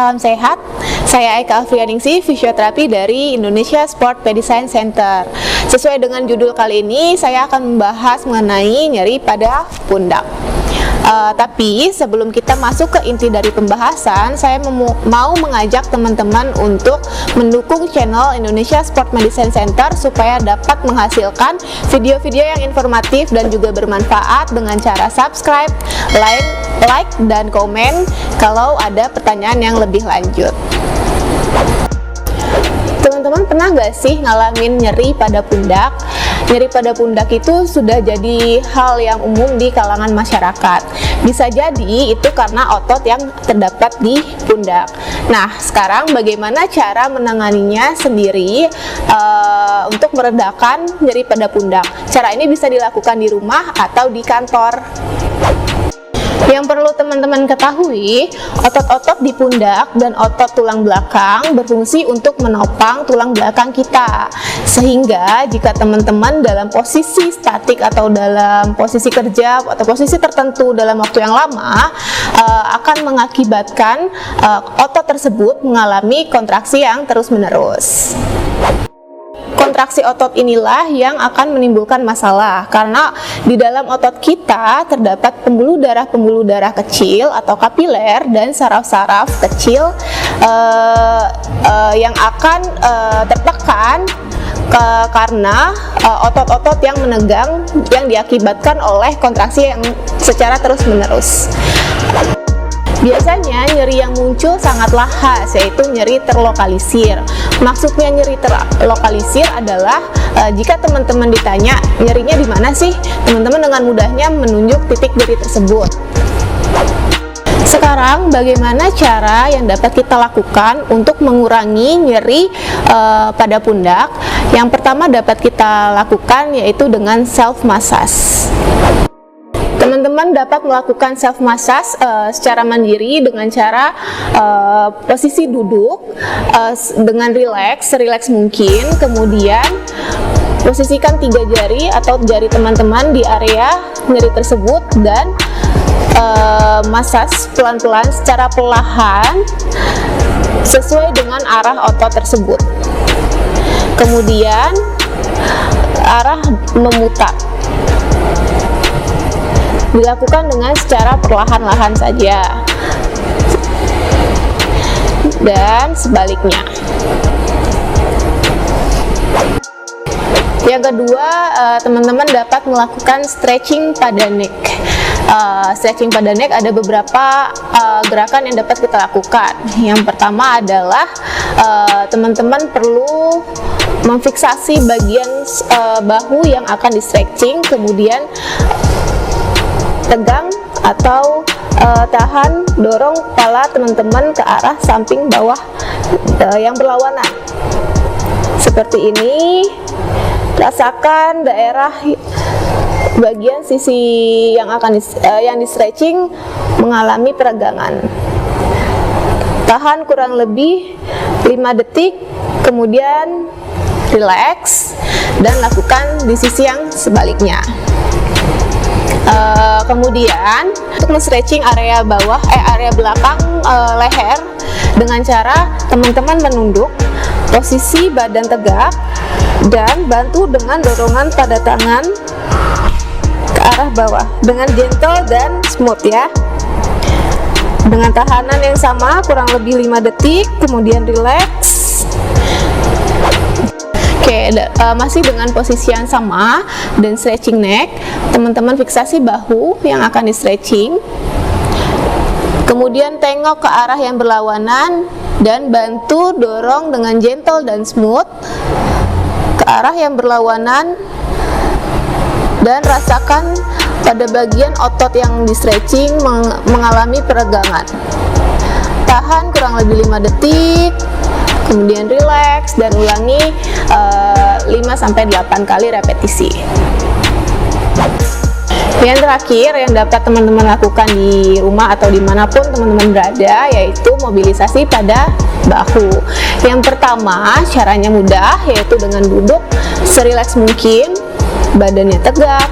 salam sehat. Saya Eka Afrianingsih, fisioterapi dari Indonesia Sport Medicine Center. Sesuai dengan judul kali ini, saya akan membahas mengenai nyeri pada pundak. Tapi sebelum kita masuk ke inti dari pembahasan, saya mau mengajak teman-teman untuk mendukung channel Indonesia Sport Medicine Center supaya dapat menghasilkan video-video yang informatif dan juga bermanfaat dengan cara subscribe, like, dan komen kalau ada pertanyaan yang lebih lanjut. Teman-teman pernah gak sih ngalamin nyeri pada pundak? Nyeri pada pundak itu sudah jadi hal yang umum di kalangan masyarakat. Bisa jadi itu karena otot yang terdapat di pundak. Nah, sekarang bagaimana cara menanganinya sendiri untuk meredakan nyeri pada pundak? Cara ini bisa dilakukan di rumah atau di kantor. Yang perlu teman-teman ketahui, otot-otot di pundak dan otot tulang belakang berfungsi untuk menopang tulang belakang kita. Sehingga jika teman-teman dalam posisi statik atau dalam posisi kerja atau posisi tertentu dalam waktu yang lama, akan mengakibatkan otot tersebut mengalami kontraksi yang terus-menerus. Kontraksi otot inilah yang akan menimbulkan masalah karena di dalam otot kita terdapat pembuluh darah kecil atau kapiler dan saraf-saraf kecil yang akan tertekan karena otot-otot yang menegang yang diakibatkan oleh kontraksi yang secara terus-menerus. Biasanya nyeri yang muncul sangatlah khas, yaitu nyeri terlokalisir. Maksudnya nyeri terlokalisir adalah jika teman-teman ditanya nyerinya di mana sih, teman-teman dengan mudahnya menunjuk titik nyeri tersebut. Sekarang bagaimana cara yang dapat kita lakukan untuk mengurangi nyeri pada pundak? Yang pertama dapat kita lakukan yaitu dengan self massage. Teman-teman dapat melakukan self massage secara mandiri dengan cara posisi duduk dengan rileks mungkin, kemudian posisikan 3 jari atau jari teman-teman di area nyeri tersebut dan massage pelan-pelan secara perlahan sesuai dengan arah otot tersebut. Kemudian arah memutar dilakukan dengan secara perlahan-lahan saja dan sebaliknya. Yang kedua, teman-teman dapat melakukan stretching pada neck. Stretching pada neck ada beberapa gerakan yang dapat kita lakukan. Yang pertama adalah teman-teman perlu memfiksasi bagian bahu yang akan di stretching, kemudian tegang atau tahan dorong kepala teman-teman ke arah samping bawah yang berlawanan seperti ini. Rasakan daerah bagian sisi yang akan yang di stretching mengalami peregangan. Tahan kurang lebih 5 detik, kemudian relax dan lakukan di sisi yang sebaliknya. Kemudian untuk men-stretching area bawah area belakang leher dengan cara teman-teman menunduk, posisi badan tegak dan bantu dengan dorongan pada tangan ke arah bawah dengan gentle dan smooth ya. Dengan tahanan yang sama kurang lebih 5 detik, kemudian relax. Oke, masih dengan posisi yang sama dan stretching neck, teman-teman fiksasi bahu yang akan di stretching, kemudian tengok ke arah yang berlawanan dan bantu dorong dengan gentle dan smooth ke arah yang berlawanan dan rasakan pada bagian otot yang di stretching mengalami peregangan. Tahan kurang lebih 5 detik, kemudian relax dan ulangi 5-8 kali repetisi. Yang terakhir yang dapat teman-teman lakukan di rumah atau dimanapun teman-teman berada yaitu mobilisasi pada bahu. Yang pertama caranya mudah, yaitu dengan duduk serileks mungkin, badannya tegak,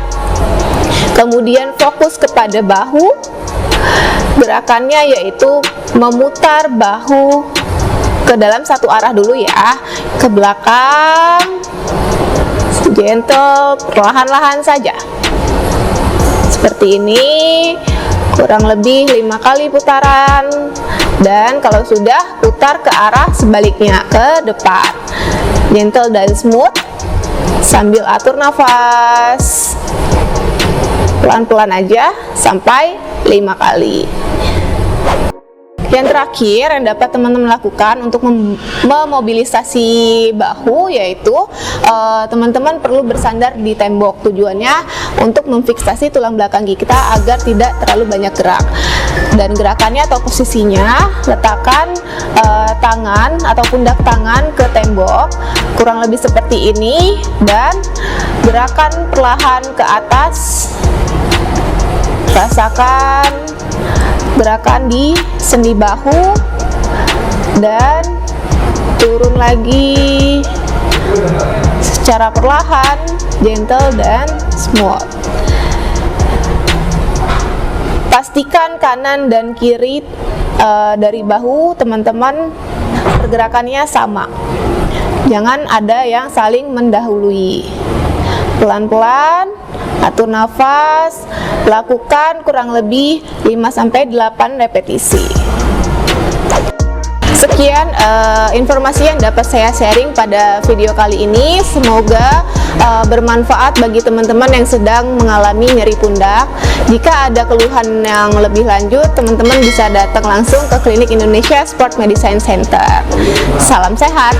kemudian fokus kepada bahu Gerakannya yaitu memutar bahu ke dalam satu arah dulu ya, ke belakang, gentle, perlahan-lahan saja. Seperti ini, kurang lebih 5 kali putaran. Dan kalau sudah, putar ke arah sebaliknya, ke depan. Gentle dan smooth, sambil atur nafas. Pelan-pelan aja, sampai 5 kali. Yang terakhir yang dapat teman-teman lakukan untuk memobilisasi bahu yaitu teman-teman perlu bersandar di tembok. Tujuannya untuk memfiksasi tulang belakang kita agar tidak terlalu banyak gerak. Dan gerakannya atau posisinya, letakkan tangan atau pundak tangan ke tembok kurang lebih seperti ini dan gerakan perlahan ke atas. Rasakan gerakan di sendi bahu dan turun lagi secara perlahan, gentle dan smooth. Pastikan kanan dan kiri dari bahu teman-teman pergerakannya sama. Jangan ada yang saling mendahului. Pelan-pelan, atur nafas, lakukan kurang lebih 5-8 repetisi. Sekian informasi yang dapat saya sharing pada video kali ini. Semoga bermanfaat bagi teman-teman yang sedang mengalami nyeri pundak. Jika ada keluhan yang lebih lanjut, teman-teman bisa datang langsung ke Klinik Indonesia Sport Medicine Center. Salam sehat.